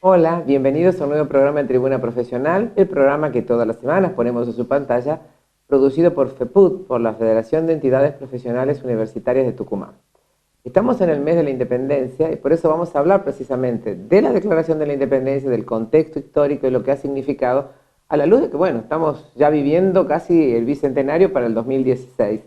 Hola, bienvenidos a un nuevo programa en Tribuna Profesional, el programa que todas las semanas ponemos en su pantalla, producido por FEPUT, por la Federación de Entidades Profesionales Universitarias de Tucumán. Estamos en el mes de la Independencia y por eso vamos a hablar precisamente de la Declaración de la Independencia, del contexto histórico y lo que ha significado, a la luz de que, bueno, estamos ya viviendo casi el bicentenario para el 2016.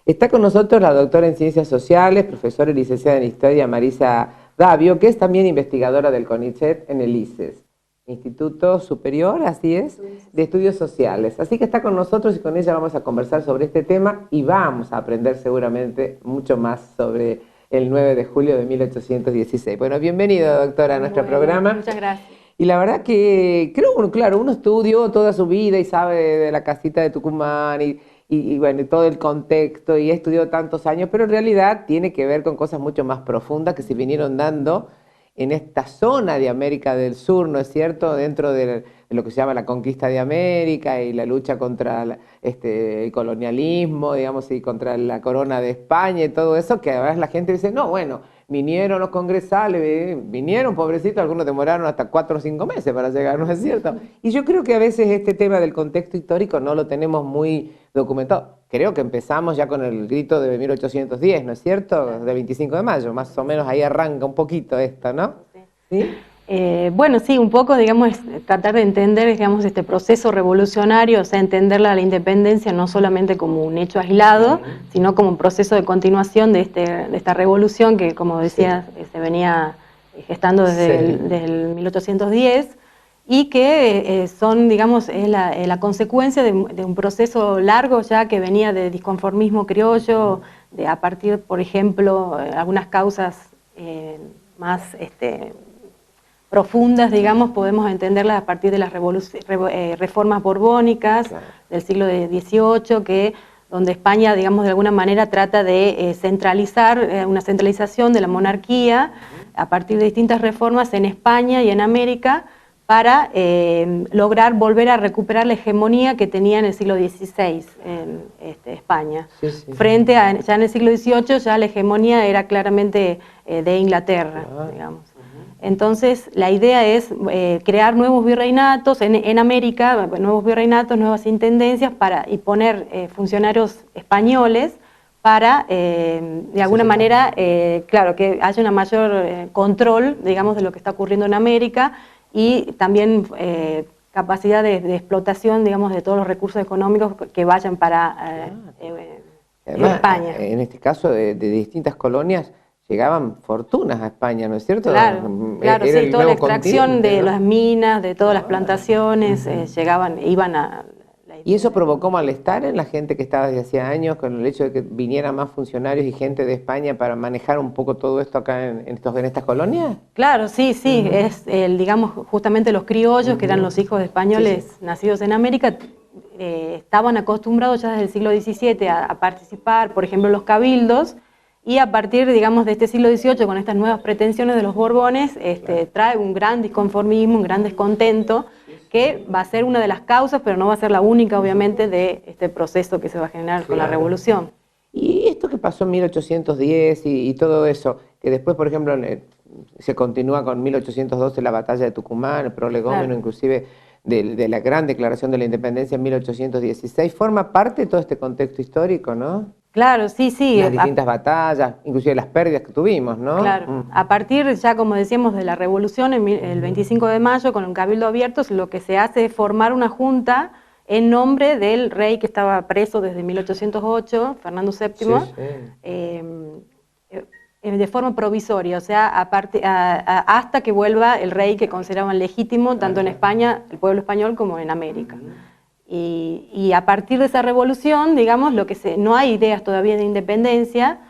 Está con nosotros la doctora en Ciencias Sociales, profesora y licenciada en Historia, Marisa Davio, que es también investigadora del CONICET en el ICES, Instituto Superior, así es, de Estudios Sociales. Así que está con nosotros y con ella vamos a conversar sobre este tema y vamos a aprender seguramente mucho más sobre el 9 de julio de 1816. Bueno, bienvenida, doctora, a nuestro programa. Muchas gracias. Y la verdad que creo, claro, uno estudió toda su vida y sabe de la casita de Tucumán y bueno, y todo el contexto y estudió tantos años, pero en realidad tiene que ver con cosas mucho más profundas que se vinieron dando en esta zona de América del Sur, ¿no es cierto? Dentro de lo que se llama la conquista de América y la lucha contra el colonialismo, digamos, y contra la corona de España y todo eso, que a veces la gente dice, no, bueno, vinieron los congresales, vinieron, pobrecitos, algunos demoraron hasta 4 o 5 meses para llegar, ¿no es cierto? Y yo creo que a veces este tema del contexto histórico no lo tenemos muy documentado. Creo que empezamos ya con el grito de 1810, ¿no es cierto? De 25 de mayo, más o menos ahí arranca un poquito esto, ¿no? ¿Sí? Bueno, sí, un poco, digamos, es tratar de entender, digamos, este proceso revolucionario, o sea, entender la independencia no solamente como un hecho aislado, sino como un proceso de continuación de esta revolución que, como decía, se venía gestando desde el 1810 y que son, digamos, es la consecuencia de un proceso largo ya que venía de disconformismo criollo, a partir, por ejemplo, algunas causas más profundas, digamos, podemos entenderlas a partir de las reformas borbónicas del siglo XVIII, donde España, digamos, de alguna manera trata de centralizar, una centralización de la monarquía a partir de distintas reformas en España y en América para lograr volver a recuperar la hegemonía que tenía en el siglo XVI en España. Frente a, ya en el siglo XVIII, ya la hegemonía era claramente de Inglaterra, digamos. Entonces, la idea es crear nuevos virreinatos en América, nuevos virreinatos, nuevas intendencias y poner funcionarios españoles para, de alguna manera, claro, que haya un mayor control, digamos, de lo que está ocurriendo en América y también capacidad de explotación, digamos, de todos los recursos económicos que vayan para Además, España. En este caso, de distintas colonias, llegaban fortunas a España, ¿no es cierto? Claro, claro, sí, toda la extracción de las minas, de todas las plantaciones, iban a... ¿Y eso provocó malestar en la gente que estaba desde hacía años con el hecho de que vinieran más funcionarios y gente de España para manejar un poco todo esto acá en estas colonias? Claro, sí, sí, digamos, justamente los criollos, que eran los hijos de españoles nacidos en América, estaban acostumbrados ya desde el siglo XVII a participar, por ejemplo, en los cabildos, y a partir, digamos, de este siglo XVIII, con estas nuevas pretensiones de los Borbones, trae un gran disconformismo, un gran descontento, que va a ser una de las causas, pero no va a ser la única, obviamente, de este proceso que se va a generar con la revolución. Y esto que pasó en 1810 y todo eso, que después, por ejemplo, se continúa con 1812, la batalla de Tucumán, el prolegómeno inclusive de la gran declaración de la independencia en 1816, forma parte de todo este contexto histórico, ¿no? Claro, sí, sí. Las distintas batallas, inclusive las pérdidas que tuvimos, ¿no? Claro, a partir ya, como decíamos, de la revolución, el 25 de mayo, con un cabildo abierto, lo que se hace es formar una junta en nombre del rey que estaba preso desde 1808, Fernando VII, de forma provisoria, o sea, hasta que vuelva el rey que consideraban legítimo, tanto en España, el pueblo español, como en América. Y a partir de esa revolución, digamos, no hay ideas todavía de independencia,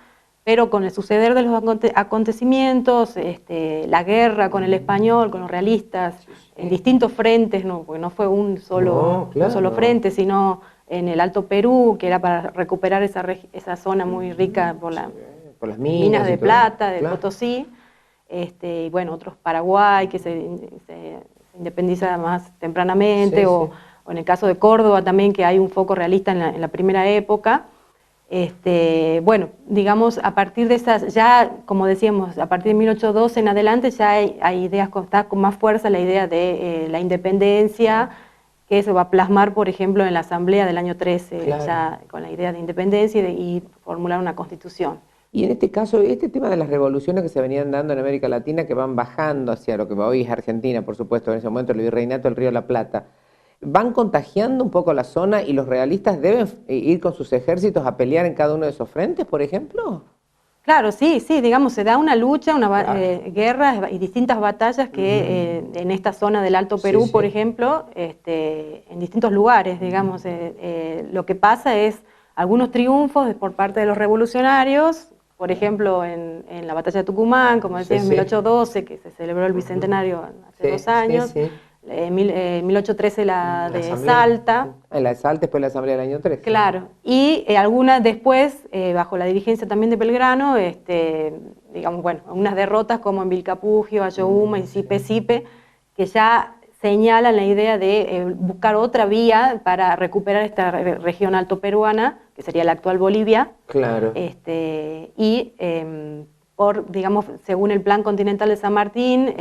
pero con el suceder de los acontecimientos, la guerra con el español, con los realistas, en distintos frentes, porque no fue un solo frente, sino en el Alto Perú, que era para recuperar esa zona muy rica por las minas de plata, de Potosí, y bueno, otros Paraguay, que se independiza más tempranamente, o en el caso de Córdoba también, que hay un foco realista en la primera época. Bueno, digamos, a partir de esas, ya como decíamos, a partir de 1812 en adelante ya hay ideas, está con más fuerza la idea de la independencia, que se va a plasmar, por ejemplo, en la Asamblea del año 13, Claro. ya con la idea de independencia y formular una constitución. Y en este caso, este tema de las revoluciones que se venían dando en América Latina, que van bajando hacia lo que hoy es Argentina, por supuesto, en ese momento el virreinato del Río de la Plata, van contagiando un poco la zona y los realistas deben ir con sus ejércitos a pelear en cada uno de esos frentes, por ejemplo. Claro, sí, digamos, se da una lucha, guerras y distintas batallas que en esta zona del Alto Perú, por ejemplo, en distintos lugares, digamos, lo que pasa es algunos triunfos por parte de los revolucionarios, por ejemplo, en la batalla de Tucumán, como decía, en 1812, que se celebró el bicentenario hace 2 años, en 1813 la de Salta. La de Salta, después la Asamblea del año 13. Claro, y algunas después, bajo la dirigencia también de Belgrano, digamos, bueno, unas derrotas como en Vilcapugio, Ayohuma y Sipe, que ya señalan la idea de buscar otra vía para recuperar esta región altoperuana, que sería la actual Bolivia. Claro. Digamos, según el Plan Continental de San Martín,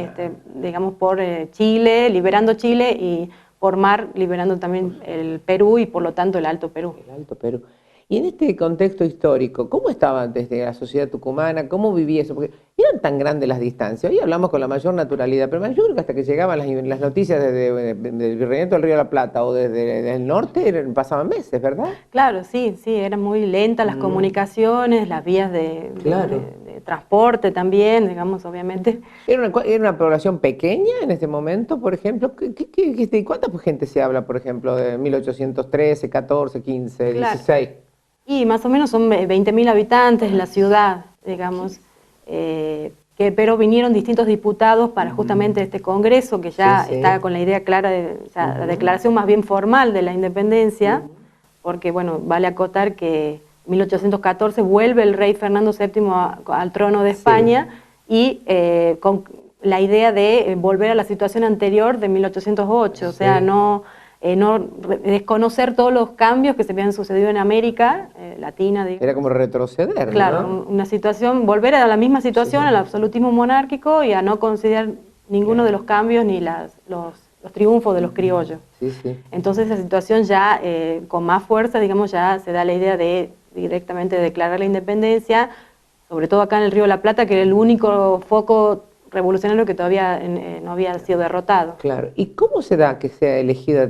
digamos, por Chile, liberando Chile, y por mar, liberando también el Perú y por lo tanto el Alto Perú. El Alto Perú. Y en este contexto histórico, ¿cómo estaba desde la sociedad tucumana? ¿Cómo vivía eso? Porque eran tan grandes las distancias. Hoy hablamos con la mayor naturalidad, pero yo creo que hasta que llegaban las noticias del Virreinato del Río de la Plata o desde el norte pasaban meses, ¿verdad? Claro, sí, eran muy lentas las comunicaciones, las vías de transporte también, digamos, obviamente. ¿Era una población pequeña en este momento, por ejemplo? ¿Cuánta gente se habla, por ejemplo, de 1813, 14, 15, Claro. 16? Y más o menos son 20.000 habitantes en la ciudad, digamos, pero vinieron distintos diputados para justamente este congreso, que ya está con la idea clara de la declaración más bien formal de la independencia, porque, bueno, vale acotar que en 1814 vuelve el rey Fernando VII al trono de España y con la idea de volver a la situación anterior de 1808, o sea, no desconocer todos los cambios que se habían sucedido en América Latina. Digamos. Era como retroceder, claro, ¿no? Una situación, volver a la misma situación, al absolutismo monárquico y a no considerar ninguno de los cambios ni los triunfos de los criollos. Entonces esa situación ya con más fuerza, digamos, ya se da la idea de directamente declarar la independencia, sobre todo acá en el Río de la Plata, que era el único foco revolucionario que todavía no había sido derrotado. Claro. ¿Y cómo se da que sea elegida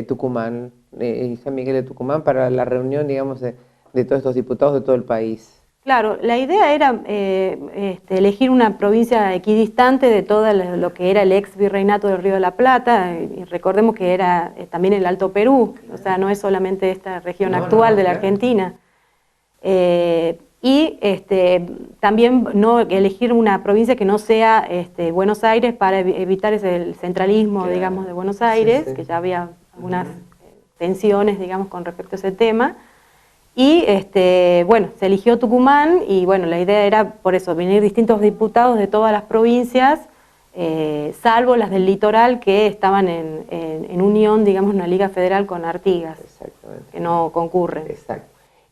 Tucumán, San Miguel de Tucumán, para la reunión, digamos, de todos estos diputados de todo el país? Claro, la idea era elegir una provincia equidistante de todo lo que era el ex virreinato del Río de la Plata, y recordemos que era también el Alto Perú, o sea, no es solamente esta región actual de la Argentina. Y también no elegir una provincia que no sea Buenos Aires para evitar el centralismo, digamos, de Buenos Aires, que ya había algunas tensiones, digamos, con respecto a ese tema. Y bueno, se eligió Tucumán y bueno, la idea era por eso, venir distintos diputados de todas las provincias, salvo las del litoral que estaban en unión, digamos, una liga federal con Artigas, que no concurren. Exacto.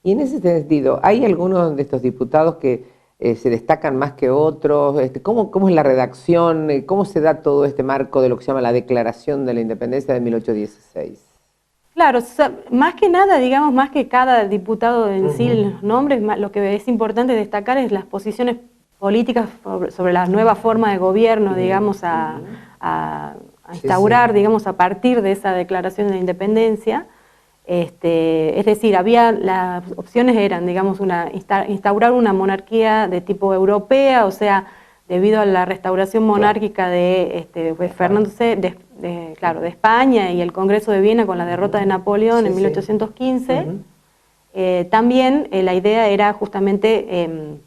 Y en ese sentido, ¿hay algunos de estos diputados que se destacan más que otros? ¿Cómo es la redacción? ¿Cómo se da todo este marco de lo que se llama la Declaración de la Independencia de 1816? Claro, más que nada, digamos, más que cada diputado en sí, los nombres, lo que es importante destacar es las posiciones políticas sobre la nueva forma de gobierno, digamos, a instaurar, digamos, a partir de esa declaración de la independencia. Es decir, las opciones eran, digamos, instaurar una monarquía de tipo europea, o sea, debido a la restauración monárquica de Fernando de España y el Congreso de Viena con la derrota de Napoleón en 1815. También la idea era justamente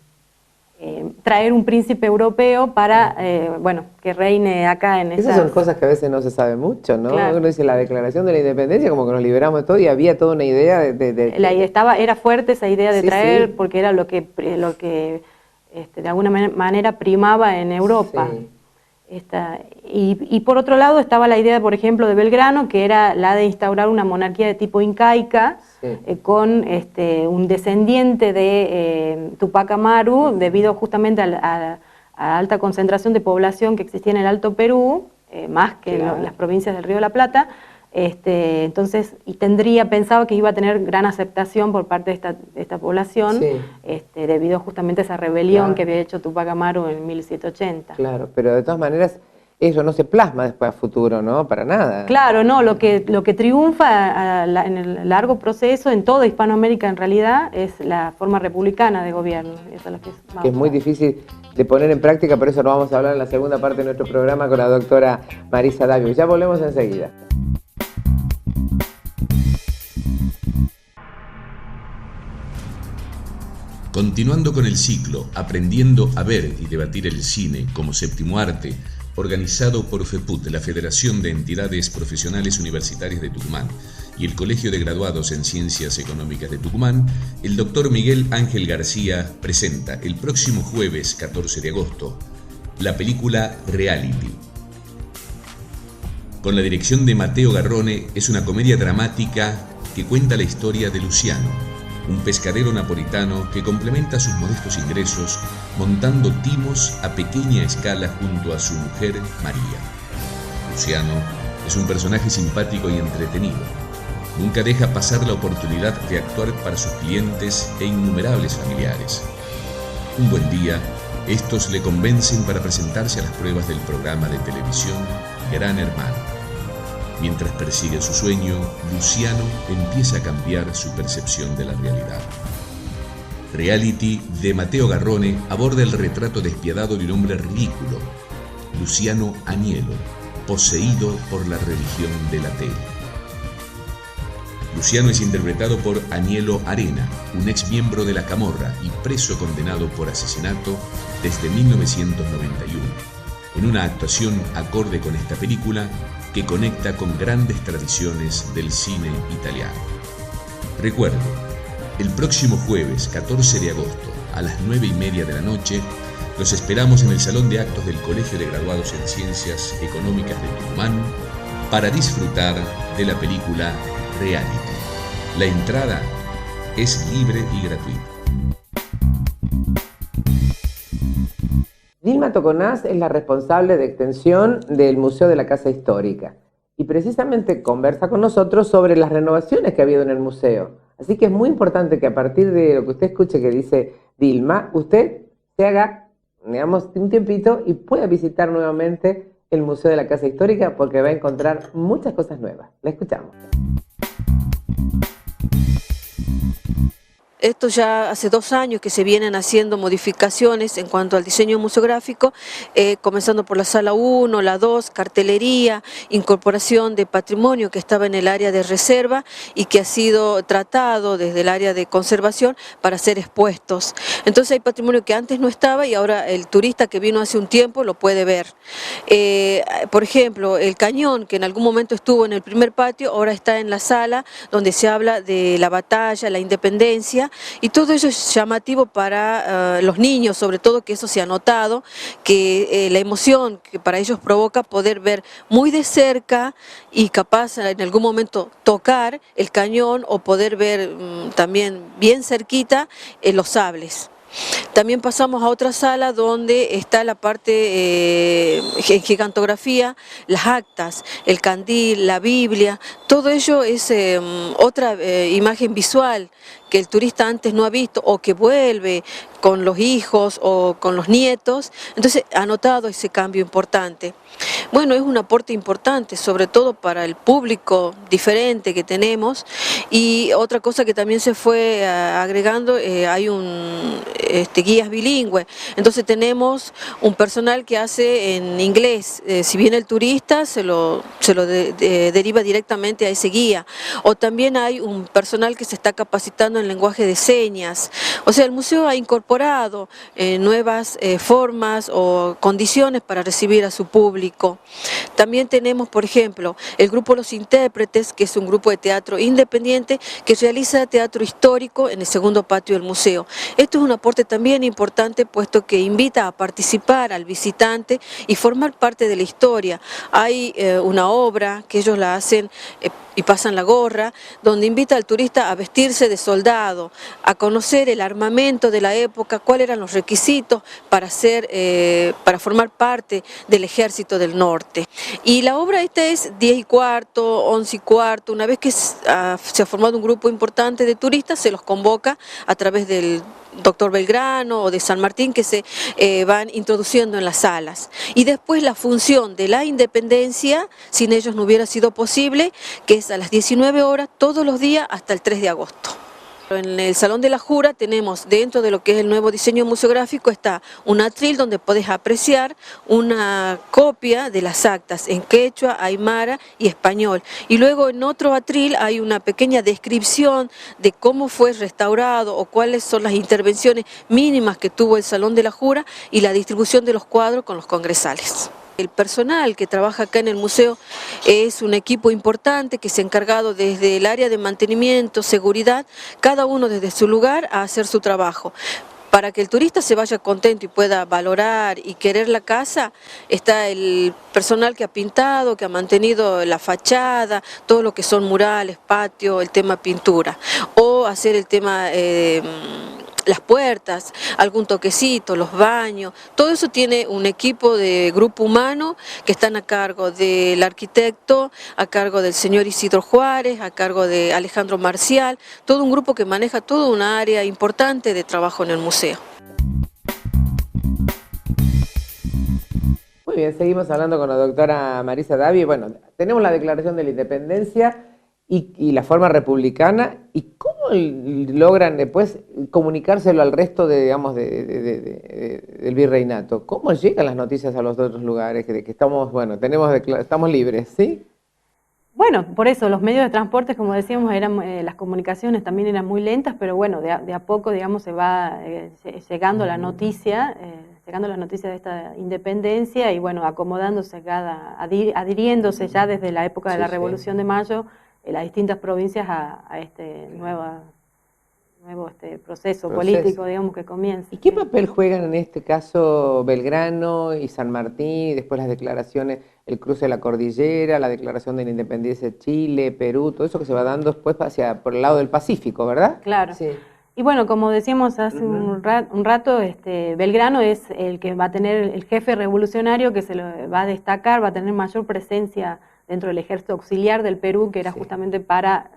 traer un príncipe europeo para, bueno, que reine acá en Esas son cosas que a veces no se sabe mucho, ¿no? Claro. Uno dice la Declaración de la Independencia, como que nos liberamos de todo y había toda una idea era fuerte esa idea de traer, porque era lo que de alguna manera primaba en Europa. Y por otro lado estaba la idea, por ejemplo, de Belgrano, que era la de instaurar una monarquía de tipo incaica, con un descendiente de Tupac Amaru, debido justamente a la alta concentración de población que existía en el Alto Perú, más que en las provincias del Río de la Plata. Entonces, y pensaba que iba a tener gran aceptación por parte de esta población, debido justamente a esa rebelión que había hecho Tupac Amaru en 1780. Claro, pero de todas maneras eso no se plasma después a futuro, ¿no? Para nada. Claro, no, lo que triunfa en el largo proceso, en toda Hispanoamérica en realidad, es la forma republicana de gobierno. Eso es lo que es muy difícil de poner en práctica, por eso lo vamos a hablar en la segunda parte de nuestro programa con la doctora Marisa Davio. Ya volvemos enseguida. Continuando con el ciclo Aprendiendo a ver y debatir el cine como séptimo arte, organizado por FEPUT, la Federación de Entidades Profesionales Universitarias de Tucumán, y el Colegio de Graduados en Ciencias Económicas de Tucumán, el doctor Miguel Ángel García presenta el próximo jueves 14 de agosto la película Reality. Con la dirección de Mateo Garrone, es una comedia dramática que cuenta la historia de Luciano, un pescadero napolitano que complementa sus modestos ingresos montando timos a pequeña escala junto a su mujer María. Luciano es un personaje simpático y entretenido. Nunca deja pasar la oportunidad de actuar para sus clientes e innumerables familiares. Un buen día, estos le convencen para presentarse a las pruebas del programa de televisión Gran Hermano. Mientras persigue su sueño, Luciano empieza a cambiar su percepción de la realidad. Reality de Mateo Garrone aborda el retrato despiadado de un hombre ridículo, Luciano Anielo, poseído por la religión de la tele. Luciano es interpretado por Anielo Arena, un ex miembro de la Camorra y preso condenado por asesinato desde 1991, en una actuación acorde con esta película que conecta con grandes tradiciones del cine italiano. Recuerdo, el próximo jueves 14 de agosto a las 9:30 de la noche, los esperamos en el Salón de Actos del Colegio de Graduados en Ciencias Económicas de Tucumán para disfrutar de la película Reality. La entrada es libre y gratuita. Dilma Toconás es la responsable de extensión del Museo de la Casa Histórica y precisamente conversa con nosotros sobre las renovaciones que ha habido en el museo. Así que es muy importante que a partir de lo que usted escuche que dice Dilma, usted se haga, digamos, un tiempito y pueda visitar nuevamente el Museo de la Casa Histórica porque va a encontrar muchas cosas nuevas. La escuchamos. Esto ya hace 2 años que se vienen haciendo modificaciones en cuanto al diseño museográfico, comenzando por la sala 1, la 2, cartelería, incorporación de patrimonio que estaba en el área de reserva y que ha sido tratado desde el área de conservación para ser expuestos. Entonces hay patrimonio que antes no estaba y ahora el turista que vino hace un tiempo lo puede ver. Por ejemplo, el cañón que en algún momento estuvo en el primer patio, ahora está en la sala donde se habla de la batalla, la independencia, y todo eso es llamativo para los niños, sobre todo que eso se ha notado, que la emoción que para ellos provoca poder ver muy de cerca y capaz en algún momento tocar el cañón o poder ver también bien cerquita los sables. También pasamos a otra sala donde está la parte gigantografía, las actas, el candil, la Biblia, todo ello es otra imagen visual que el turista antes no ha visto o que vuelve con los hijos o con los nietos, entonces ha notado ese cambio importante. Bueno, es un aporte importante, sobre todo para el público diferente que tenemos, y otra cosa que también se fue agregando, hay guías bilingües, entonces tenemos un personal que hace en inglés, si viene el turista se lo deriva directamente a ese guía, o también hay un personal que se está capacitando en lenguaje de señas, o sea, el museo ha incorporado nuevas formas o condiciones para recibir a su público. México. También tenemos, por ejemplo, el grupo Los Intérpretes, que es un grupo de teatro independiente que realiza teatro histórico en el segundo patio del museo. Esto es un aporte también importante, puesto que invita a participar al visitante y formar parte de la historia. Hay una obra que ellos la hacen y pasan la gorra, donde invita al turista a vestirse de soldado, a conocer el armamento de la época, cuáles eran los requisitos para formar parte del ejército del norte. Y la obra esta es 10:15, 11:15, una vez que se ha formado un grupo importante de turistas, se los convoca a través del Dr. Belgrano o de San Martín, que se van introduciendo en las salas. Y después la función de la independencia, sin ellos no hubiera sido posible, que es a las 19 horas todos los días hasta el 3 de agosto. En el Salón de la Jura tenemos, dentro de lo que es el nuevo diseño museográfico, está un atril donde podés apreciar una copia de las actas en quechua, aymara y español. Y luego en otro atril hay una pequeña descripción de cómo fue restaurado o cuáles son las intervenciones mínimas que tuvo el Salón de la Jura y la distribución de los cuadros con los congresales. El personal que trabaja acá en el museo es un equipo importante que se ha encargado desde el área de mantenimiento, seguridad, cada uno desde su lugar a hacer su trabajo. Para que el turista se vaya contento y pueda valorar y querer la casa, está el personal que ha pintado, que ha mantenido la fachada, todo lo que son murales, patio, el tema pintura, o hacer el tema las puertas, algún toquecito, los baños, todo eso tiene un equipo de grupo humano que están a cargo del arquitecto, a cargo del señor Isidro Juárez, a cargo de Alejandro Marcial, todo un grupo que maneja toda una área importante de trabajo en el museo. Muy bien, seguimos hablando con la doctora Marisa Davi. Bueno, tenemos la Declaración de la Independencia y la forma republicana, y cómo logran después comunicárselo al resto de, digamos, del virreinato. ¿Cómo llegan las noticias a los otros lugares? Que estamos, bueno, estamos libres, ¿sí? Bueno, por eso los medios de transporte, como decíamos, las comunicaciones también eran muy lentas, pero bueno, de a poco, digamos, se va llegando la noticia de esta independencia y bueno, acomodándose adhiriéndose ya desde la época de la Revolución de Mayo, las distintas provincias a este nuevo proceso político, digamos, que comienza. ¿Y qué papel juegan en este caso Belgrano y San Martín, después las declaraciones, el cruce de la cordillera, la declaración de la independencia de Chile, Perú, todo eso que se va dando después por el lado del Pacífico, ¿verdad? Claro. Sí. Y bueno, como decíamos hace un rato, Belgrano es el que va a tener el jefe revolucionario que se lo va a destacar, va a tener mayor presencia dentro del ejército auxiliar del Perú, que era justamente para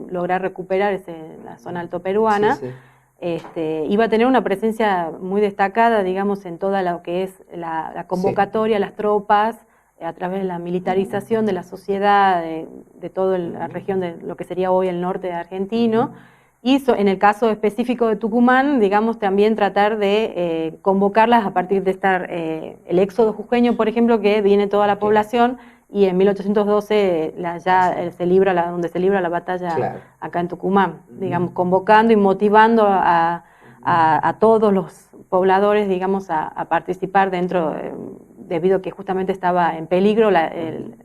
lograr recuperar la zona altoperuana. Iba a tener una presencia muy destacada, digamos, en toda lo que es la convocatoria a las tropas, a través de la militarización de la sociedad, de toda la región de lo que sería hoy el norte argentino. Y en el caso específico de Tucumán, digamos, también tratar de convocarlas a partir de el éxodo jujeño, por ejemplo, que viene toda la población, y en 1812 donde se libra la batalla acá en Tucumán, digamos, convocando y motivando a todos los pobladores, digamos, a participar dentro, debido a que justamente estaba en peligro el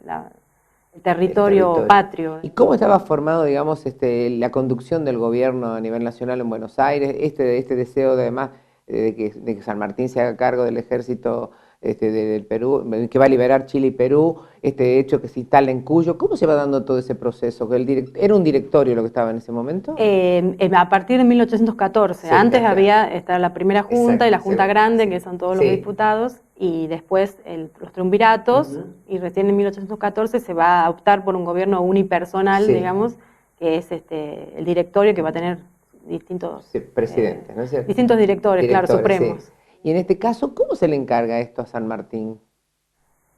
territorio patrio. ¿Y cómo estaba formado, digamos, la conducción del gobierno a nivel nacional en Buenos Aires? Este deseo, además, de que San Martín se haga cargo del ejército del Perú, que va a liberar Chile y Perú, este hecho que se instala en Cuyo. ¿Cómo se va dando todo ese proceso? ¿Era un directorio lo que estaba en ese momento? A partir de 1814. Sí, antes estaba la primera junta y la junta grande, que son todos los diputados, y después los triunviratos, y recién en 1814 se va a optar por un gobierno unipersonal, digamos, que es el directorio, que va a tener distintos presidentes, ¿no es cierto? Distintos directores, claro, supremos. Sí. Y en este caso, ¿cómo se le encarga esto a San Martín?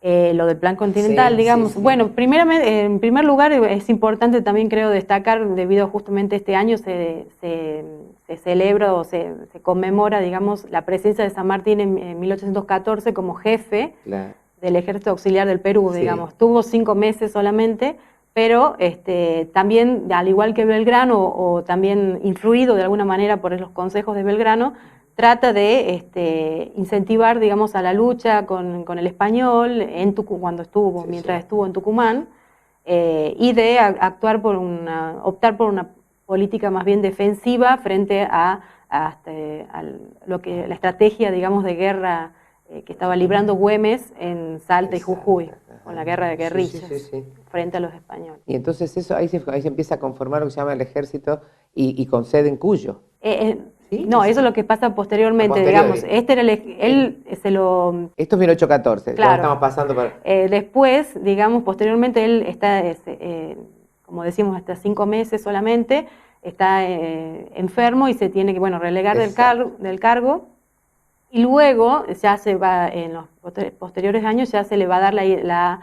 Lo del plan continental, digamos. Bueno, en primer lugar es importante también, creo, destacar, debido a justamente este año se celebra o se conmemora, digamos, la presencia de San Martín en 1814 como jefe del ejército auxiliar del Perú, digamos. Tuvo 5 meses solamente, pero también, al igual que Belgrano, o también influido de alguna manera por los consejos de Belgrano, trata de incentivar, digamos, a la lucha con el español cuando estuvo, mientras estuvo en Tucumán, y de optar por una política más bien defensiva frente a la estrategia, digamos, de guerra que estaba librando Güemes en Salta y Jujuy, con la guerra de guerrillas frente a los españoles. Y entonces ahí se empieza a conformar lo que se llama el ejército y con sede en Cuyo. ¿Sí? No, eso es lo que pasa posteriormente, digamos. Esto es 1814, claro. Ya estamos pasando por... Después, digamos, posteriormente él está, como decimos, hasta 5 meses solamente, está enfermo y se tiene que, relegar del cargo. Y luego, ya se va, en los posteriores años, ya se le va a dar la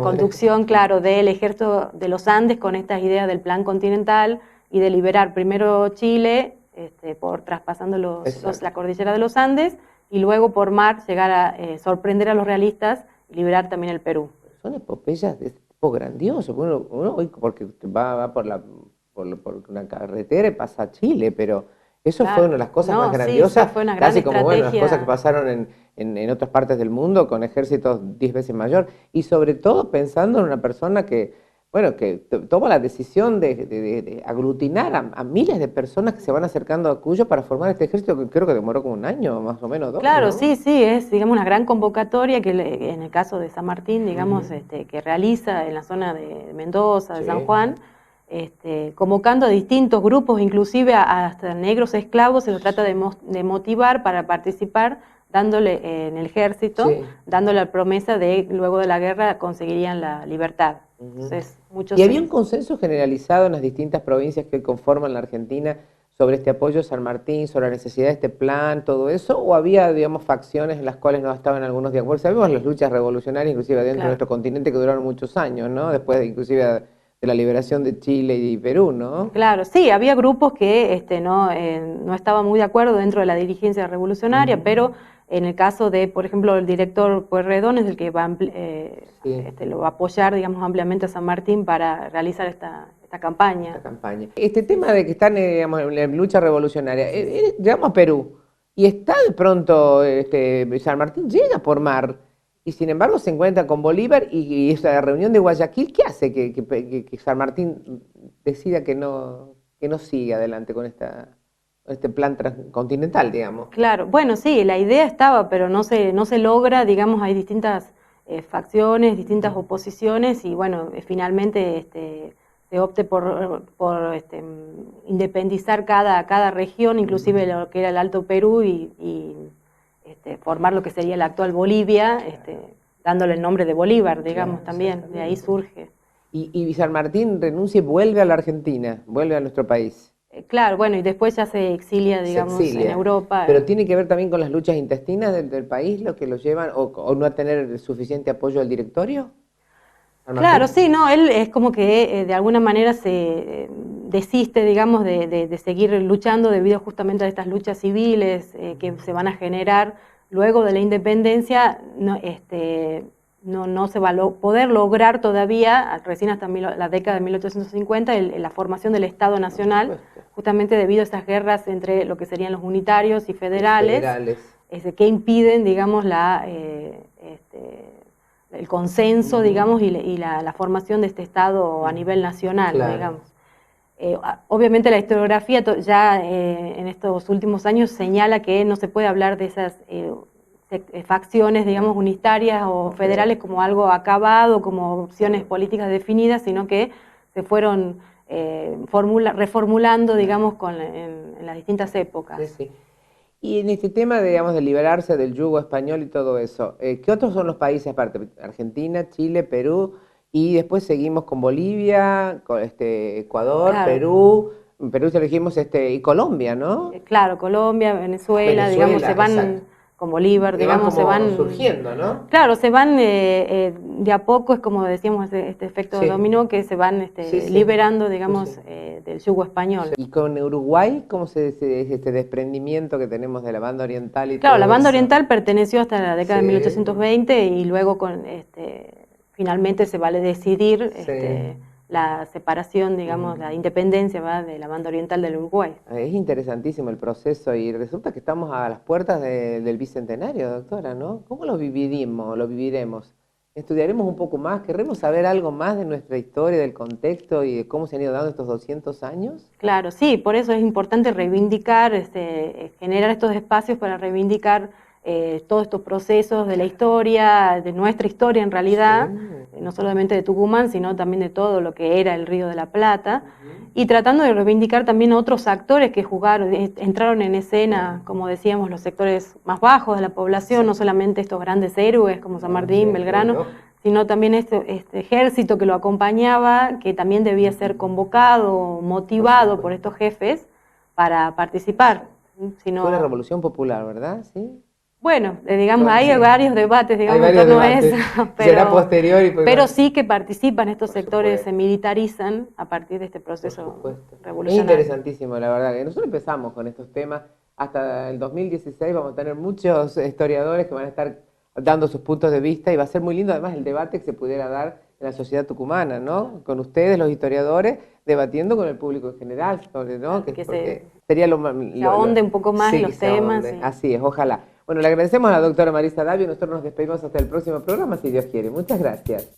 conducción, claro, del ejército de los Andes con estas ideas del plan continental y de liberar primero Chile, traspasando la cordillera de los Andes, y luego por mar llegar a sorprender a los realistas y liberar también el Perú. Son epopeyas de tipo grandioso, uno hoy porque va por una carretera y pasa a Chile, pero eso fue una de las cosas más grandiosas, fue una gran casi como estrategia. Las cosas que pasaron en otras partes del mundo con ejércitos 10 veces mayor, y sobre todo pensando en una persona que toma la decisión de aglutinar a miles de personas que se van acercando a Cuyo para formar este ejército, que creo que demoró como 1 año, más o menos 2. Claro, ¿no? sí, es, digamos, una gran convocatoria que en el caso de San Martín, digamos, que realiza en la zona de Mendoza, de San Juan, convocando a distintos grupos, inclusive hasta negros esclavos, se los trata de motivar para participar, dándole en el ejército, dándole la promesa de luego de la guerra conseguirían la libertad. Entonces, ¿Y había un consenso generalizado en las distintas provincias que conforman la Argentina sobre este apoyo a San Martín, sobre la necesidad de este plan, todo eso? ¿O había, digamos, facciones en las cuales no estaban algunos de acuerdo? Sabemos las luchas revolucionarias, inclusive dentro de nuestro continente, que duraron muchos años, ¿no? Después, inclusive, de la liberación de Chile y Perú, ¿no? Claro, sí, había grupos que no estaban muy de acuerdo dentro de la dirigencia revolucionaria, pero en el caso de, por ejemplo, el director Pueyrredón es el que va lo va a apoyar, digamos, ampliamente a San Martín para realizar esta campaña. Este tema de que están, digamos, en la lucha revolucionaria, llegamos a Perú, y está de pronto, San Martín llega por mar, y sin embargo se encuentra con Bolívar, y esa reunión de Guayaquil, ¿qué hace que San Martín decida que no siga adelante con este plan transcontinental, digamos? Claro, bueno, sí, la idea estaba, pero no se logra, digamos, hay distintas facciones, distintas oposiciones, y bueno, finalmente se opte por independizar cada región, inclusive lo que era el Alto Perú, y formar lo que sería la actual Bolivia, dándole el nombre de Bolívar, digamos, también, de ahí surge. Y San Martín renuncia y vuelve a la Argentina, vuelve a nuestro país. Claro, bueno, y después ya se exilia, digamos, en Europa. Pero tiene que ver también con las luchas intestinas del país, lo que lo llevan, o no a tener suficiente apoyo del directorio. Claro, sí, no, él es como que de alguna manera se desiste, digamos, de seguir luchando debido justamente a estas luchas civiles que se van a generar luego de la independencia. No se va a poder lograr todavía, recién hasta la década de 1850, la formación del Estado Nacional, justamente debido a esas guerras entre lo que serían los unitarios y federales. Que impiden, digamos, el consenso, digamos, y la formación de este Estado a nivel nacional, digamos. Obviamente la historiografía ya en estos últimos años señala que no se puede hablar de esas facciones, digamos, unitarias o federales como algo acabado, como opciones políticas definidas, sino que se fueron reformulando, digamos, en las distintas épocas. Sí. Y en este tema, digamos, de liberarse del yugo español y todo eso, ¿qué otros son los países aparte? Argentina, Chile, Perú, y después seguimos con Bolivia, con Ecuador, claro. Perú ya dijimos, y Colombia, ¿no? Claro, Colombia, Venezuela, digamos, se van... Exacto. Con Bolívar, digamos, se van surgiendo, ¿no? Claro, se van de a poco, es como decíamos, este efecto dominó, que se van liberando, digamos, del yugo español. ¿Y con Uruguay cómo es este desprendimiento que tenemos de la banda oriental y Claro, todo la banda eso? oriental perteneció hasta la década de 1820 y luego finalmente se vale decidir la separación, digamos, la independencia, ¿va?, de la banda oriental del Uruguay. Es interesantísimo el proceso y resulta que estamos a las puertas del Bicentenario, doctora, ¿no? ¿Cómo lo viviremos? ¿Estudiaremos un poco más? ¿Querremos saber algo más de nuestra historia, del contexto y de cómo se han ido dando estos 200 años? Claro, sí, por eso es importante reivindicar, generar estos espacios para reivindicar todos estos procesos de la historia, de nuestra historia en realidad, Sí. no solamente de Tucumán, sino también de todo lo que era el Río de la Plata, y tratando de reivindicar también otros actores que jugaron, entraron en escena, como decíamos, los sectores más bajos de la población, no solamente estos grandes héroes como San Martín, Belgrano, sino también este ejército que lo acompañaba, que también debía ser convocado, motivado por estos jefes para participar. Fue una revolución popular, ¿verdad? Sí. Bueno, digamos, hay varios debates, digamos, hay varios debates. Será posterior. Pero sí que participan estos sectores, se militarizan a partir de este proceso revolucionario. Es interesantísimo, la verdad. Nosotros empezamos con estos temas. Hasta el 2016 vamos a tener muchos historiadores que van a estar dando sus puntos de vista y va a ser muy lindo además el debate que se pudiera dar en la sociedad tucumana, ¿no? Con ustedes, los historiadores, debatiendo con el público en general, ¿no? Sería que ahonde un poco más en los temas. Sí. Así es, ojalá. Bueno, le agradecemos a la doctora Marisa Davio, nosotros nos despedimos hasta el próximo programa, si Dios quiere. Muchas gracias.